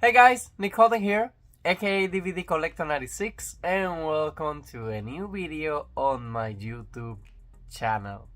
Hey guys, Nick Halden here, aka DVD Collector 96, and welcome to a new video on my YouTube channel.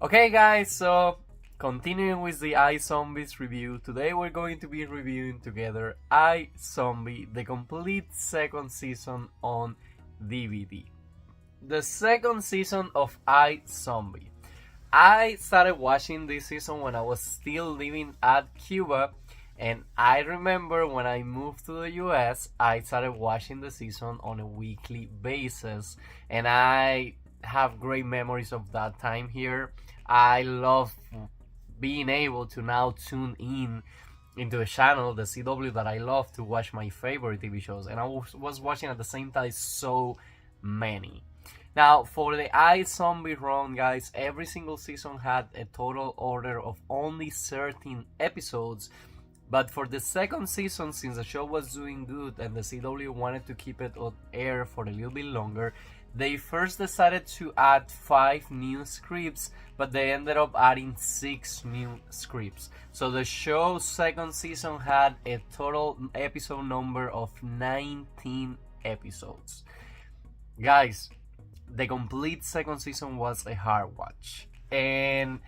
Okay guys, so continuing with the iZombies review, today we're going to be reviewing together iZombie, the complete second season on DVD. The second season of iZombie. I started watching this season when I was still living at Cuba, and I remember when I moved to the US, I started watching the season on a weekly basis, and I have great memories of that time here. I love being able to now tune in into a channel, the CW, that I love to watch my favorite TV shows, and I was watching at the same time so many. Now, for the iZombie run, guys, every single season had a total order of only 13 episodes. But for the second season, since the show was doing good and the CW wanted to keep it on air for a little bit longer, they first decided to add 5 new scripts, but they ended up adding 6 new scripts. So the show's second season had a total episode number of 19 episodes. Guys, the complete second season was a hard watch, and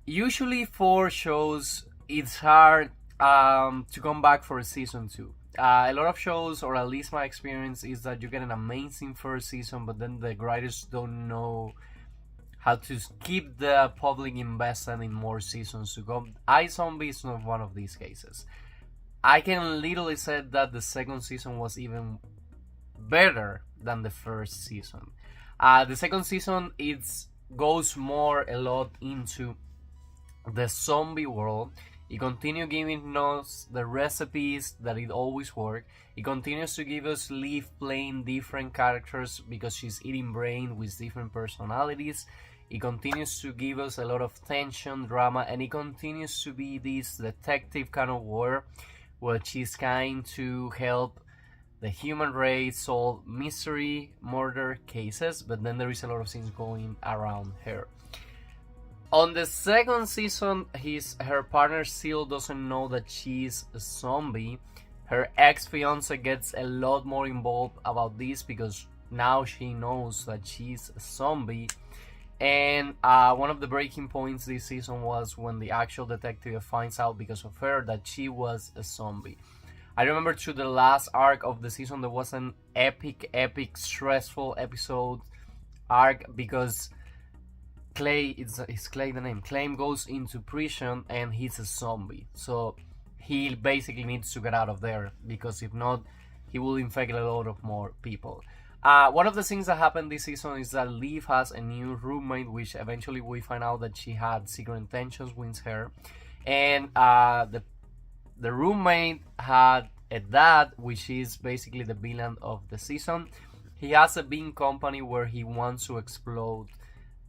usually for shows it's hard to come back for a season 2. A lot of shows, or at least my experience, is that you get an amazing first season, but then the writers don't know how to keep the public invested in more seasons to come. iZombie is not one of these cases. I can literally say that the second season was even better than the first season. The second season goes a lot into the zombie world. It continues giving us the recipes that it always work. It continues to give us Liv playing different characters because she's eating brain with different personalities. It continues to give us a lot of tension, drama, and it continues to be this detective kind of war, which is kind to help the human race solve mystery murder cases, but then there is a lot of things going around her. On the second season, her partner still doesn't know that she's a zombie. Her ex-fiance gets a lot more involved about this because now she knows that she's a zombie. And one of the breaking points this season was when the actual detective finds out because of her that she was a zombie. I remember through the last arc of the season there was an epic, stressful episode arc because Clay, is Clay the name? Clay goes into prison and he's a zombie. So he basically needs to get out of there because if not, he will infect a lot of more people. One of the things that happened this season is that Liv has a new roommate, which eventually we find out that she had secret intentions with her. And the roommate had a dad, which is basically the villain of the season. He has a big company where he wants to explode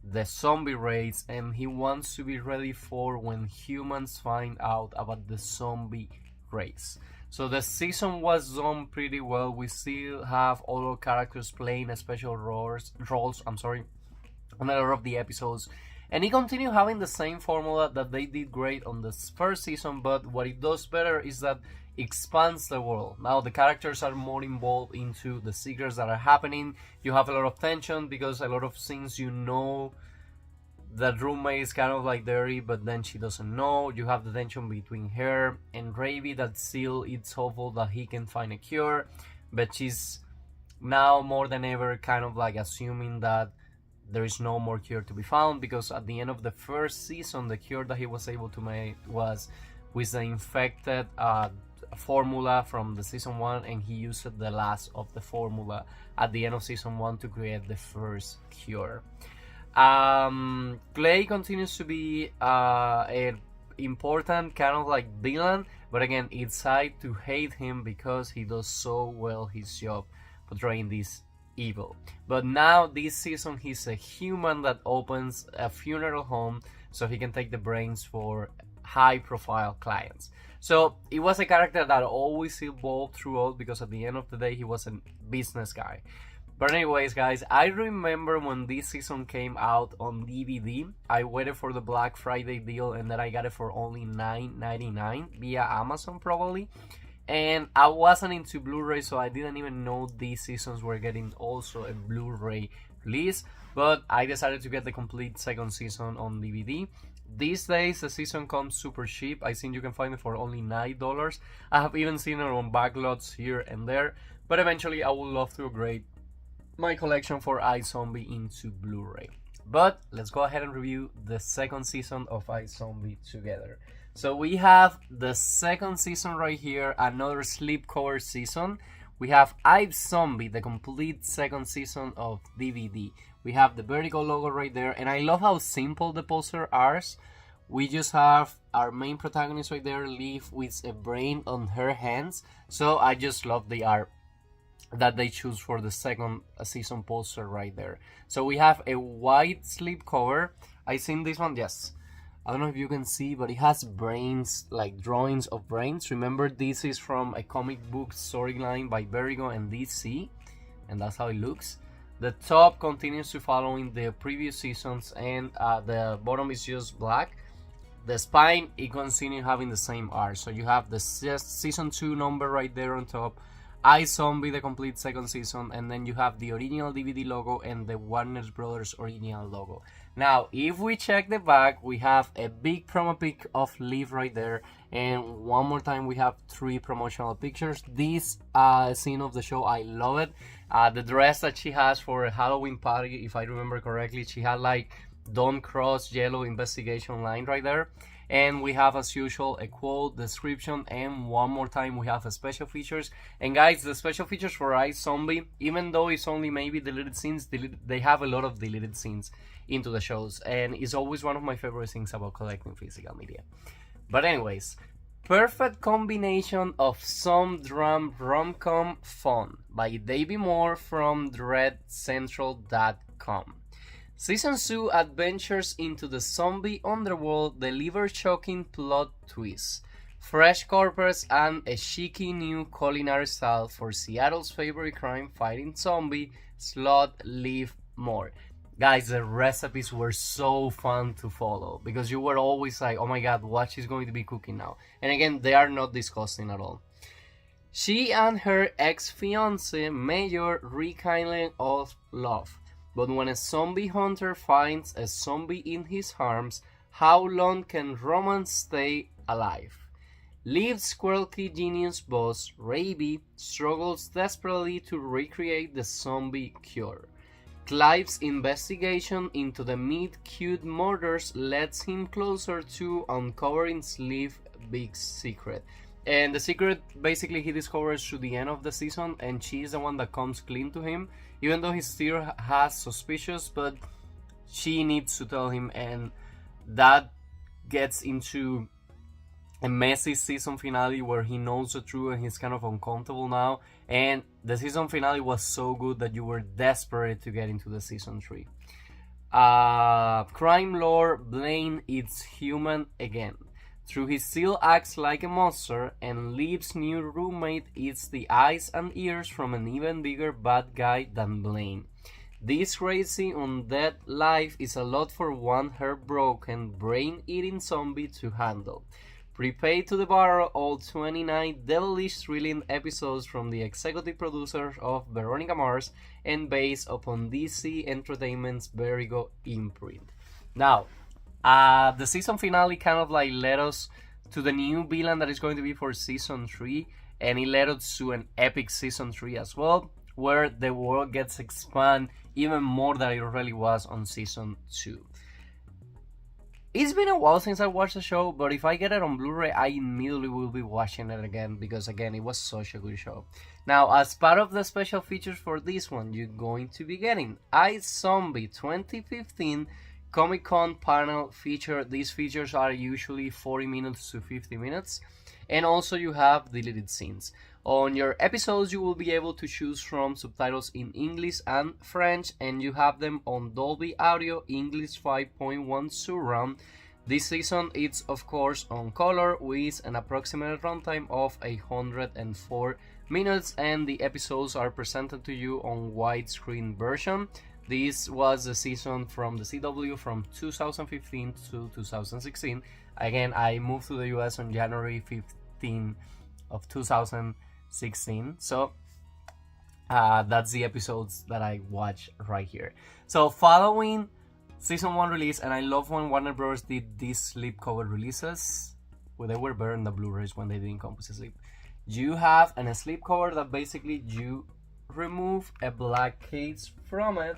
the zombie race, and he wants to be ready for when humans find out about the zombie race. So the season was done pretty well. We still have all our characters playing special roles on a lot of the episodes. And it continued having the same formula that they did great on the first season, but what it does better is that it expands the world. Now the characters are more involved into the secrets that are happening. You have a lot of tension because a lot of things that roommate is kind of like dirty, but then she doesn't know. You have the tension between her and Ravi that still it's hopeful that he can find a cure, but she's now more than ever kind of like assuming that there is no more cure to be found, because at the end of the first season the cure that he was able to make was with the infected formula from the season 1, and he used the last of the formula at the end of season 1 to create the first cure. Clay continues to be an important kind of like villain, but again it's hard to hate him because he does so well his job portraying this evil. But now this season he's a human that opens a funeral home so he can take the brains for high profile clients. So it was a character that always evolved throughout because at the end of the day he was a business guy. But anyways, guys, I remember when this season came out on DVD, I waited for the Black Friday deal and then I got it for only $9.99 via Amazon probably. And I wasn't into Blu-ray, so I didn't even know these seasons were getting also a Blu-ray release. But I decided to get the complete second season on DVD. These days, the season comes super cheap. I think you can find it for only $9. I have even seen it on backlots here and there. But eventually, I would love to upgrade my collection for iZombie into Blu-ray. But let's go ahead and review the second season of iZombie together. So we have the second season right here, another slipcover season. We have iZombie, the complete second season of DVD. We have the Vertigo logo right there, and I love how simple the poster are. We just have our main protagonist right there, Liv, with a brain on her hands. So I just love the art that they choose for the second season poster right there. So we have a white slipcover. I seen this one, yes. I don't know if you can see, but it has brains, like drawings of brains. Remember, this is from a comic book storyline by Vertigo and DC, and that's how it looks. The top continues to following the previous seasons, and the bottom is just black. The spine, it continues having the same art. So you have the season 2 number right there on top, iZombie, the complete second season, and then you have the original DVD logo and the Warner Brothers original logo. Now, if we check the back, we have a big promo pic of Liv right there, and one more time we have 3 promotional pictures. This scene of the show, I love it. The dress that she has for a Halloween party, if I remember correctly, she had like "Don't Cross" yellow investigation line right there. And we have, as usual, a quote, description, and one more time we have a special features. And guys, the special features for iZombie, even though it's only maybe deleted scenes, they have a lot of deleted scenes into the shows, and it's always one of my favorite things about collecting physical media. But anyways, perfect combination of some drum rom-com fun by Davey Moore from DreadCentral.com. Season 2 adventures into the zombie underworld deliver shocking plot twists, fresh corpus, and a cheeky new culinary style for Seattle's favorite crime-fighting zombie, Slot Liv Moore. Guys, the recipes were so fun to follow because you were always like, oh my god, what she's going to be cooking now. And again, they are not disgusting at all. She and her ex-fiance Major rekindle of love. But when a zombie hunter finds a zombie in his arms, how long can romance stay alive? Liv's quirky genius boss, Ravi, struggles desperately to recreate the zombie cure. Clive's investigation into the meet-cute murders leads him closer to uncovering Liv's big secret. And the secret, basically, he discovers through the end of the season, and she's the one that comes clean to him, even though he still has suspicions, but she needs to tell him, and that gets into a messy season finale where he knows the truth and he's kind of uncomfortable now. And the season finale was so good that you were desperate to get into the season 3. Crime lord Blaine is human again. Through he still acts like a monster, and Liv's new roommate eats the eyes and ears from an even bigger bad guy than Blaine. This crazy undead life is a lot for one heartbroken, brain-eating zombie to handle. Prepare to devour all 29 devilish thrilling episodes from the executive producers of Veronica Mars and based upon DC Entertainment's Vertigo imprint. Now, the season finale kind of like led us to the new villain that is going to be for season 3, and it led us to an epic season 3 as well, where the world gets expanded even more than it really was on season 2. It's been a while since I watched the show, but if I get it on Blu-ray, I immediately will be watching it again because, again, it was such a good show. Now, as part of the special features for this one, you're going to be getting iZombie 2015 Comic-Con panel feature. These features are usually 40 minutes to 50 minutes. And also you have deleted scenes. On your episodes, you will be able to choose from subtitles in English and French, and you have them on Dolby Audio English 5.1 surround. This season it's of course on color with an approximate runtime of 104 minutes, and the episodes are presented to you on widescreen version. This was the season from the CW from 2015 to 2016. Again, I moved to the US on January 15 of 2016, so that's the episodes that I watch right here. So following season 1 release, and I love when Warner Bros. Did these slipcover releases, where they were better than the Blu-rays when they didn't come with a slip. You have a slipcover that basically you remove a black case from it,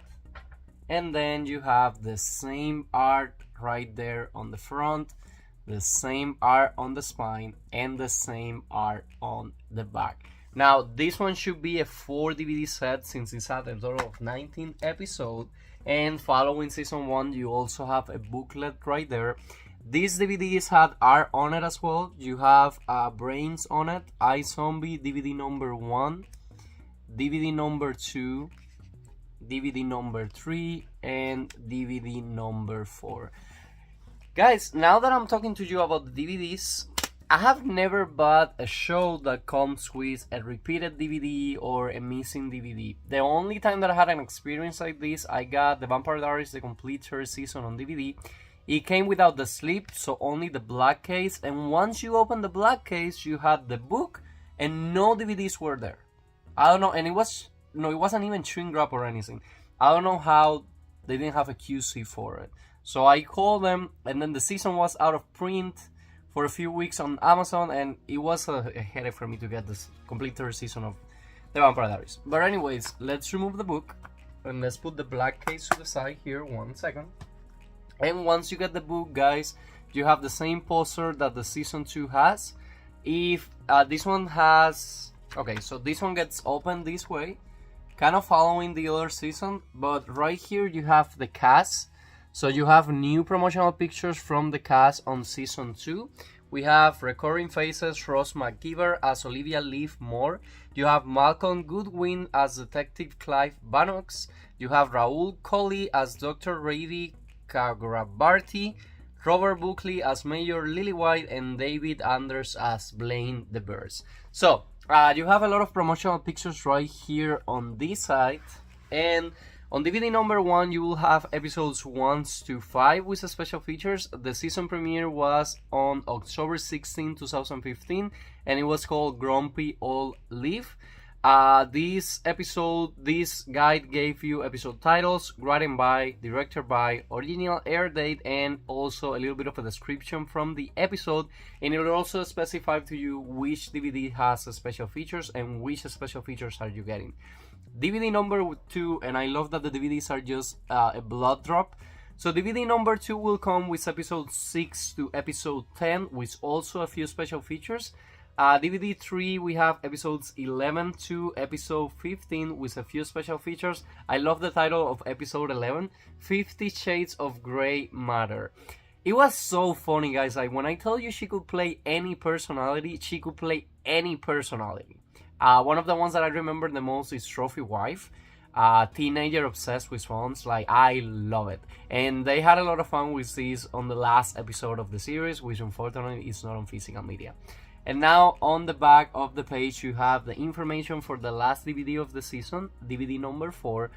and then you have the same art right there on the front, the same art on the spine, and the same art on the back. Now this one should be a 4 DVD set since it's had a total of 19 episodes. And following season 1, you also have a booklet right there. These DVDs had art on it as well. You have brains on it, iZombie DVD number 1, DVD number 2, DVD number 3, and DVD number 4. Guys, now that I'm talking to you about the DVDs, I have never bought a show that comes with a repeated DVD or a missing DVD. The only time that I had an experience like this, I got The Vampire Diaries, the complete third season on DVD. It came without the slip, so only the black case, and once you open the black case, you had the book, and no DVDs were there. I don't know, and it wasn't even shrink wrap or anything. I don't know how they didn't have a QC for it. So I called them, and then the season was out of print for a few weeks on Amazon, and it was a headache for me to get this complete third season of The Vampire Diaries. But anyways, let's remove the book, and let's put the black case to the side here, 1 second. And once you get the book, guys, you have the same poster that the season 2 has. If this one has... Okay, so this one gets opened this way, kind of following the other season, but right here you have the cast. So you have new promotional pictures from the cast on season 2. We have recurring faces: Ross McIver as Olivia Leaf Moore. You have Malcolm Goodwin as Detective Clive Babineaux. You have Rahul Kohli as Dr. Ravi Chakrabarti. Robert Buckley as Major Lillywhite, and David Anders as Blaine the Bears. So you have a lot of promotional pictures right here on this side, and on DVD number 1, you will have episodes 1 to 5 with special features. The season premiere was on October 16, 2015, and it was called Grumpy Old Leaf. This guide gave you episode titles, written by, directed by, original air date, and also a little bit of a description from the episode. And it will also specify to you which DVD has special features and which special features are you getting. DVD number 2, and I love that the DVDs are just a blood drop. So DVD number 2 will come with episode 6 to episode 10 with also a few special features. DVD 3, we have episodes 11 to episode 15 with a few special features. I love the title of episode 11, 50 Shades of Grey Matter. It was so funny, guys. Like, when I tell you she could play any personality, she could play any personality. One of the ones that I remember the most is Trophy Wife. Teenager obsessed with phones. Like, I love it. And they had a lot of fun with this on the last episode of the series, which unfortunately is not on physical media. And now on the back of the page you have the information for the last DVD of the season, DVD number 4,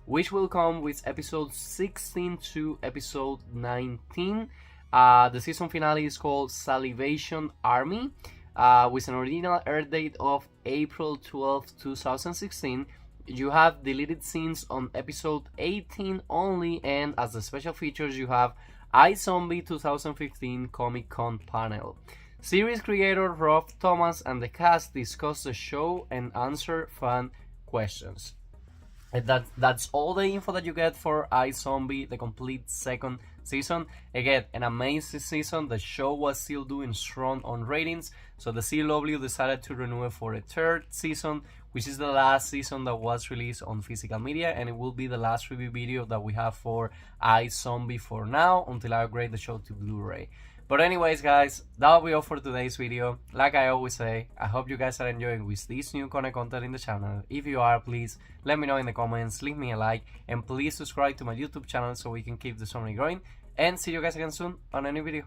which will come with episode 16 to episode 19. The season finale is called Salivation Army, with an original air date of April 12, 2016. You have deleted scenes on episode 18 only, and as the special features you have iZombie 2015 Comic Con panel. Series creator Rob Thomas and the cast discuss the show and answer fan questions. And that's all the info that you get for iZombie, the complete second season. Again, an amazing season. The show was still doing strong on ratings, so the CW decided to renew it for a third season, which is the last season that was released on physical media, and it will be the last review video that we have for iZombie for now, until I upgrade the show to Blu-ray. But anyways, guys, that'll be all for today's video. Like I always say, I hope you guys are enjoying with this new content in the channel. If you are, please let me know in the comments, leave me a like, and please subscribe to my YouTube channel so we can keep the channel growing. and see you guys again soon on a new video.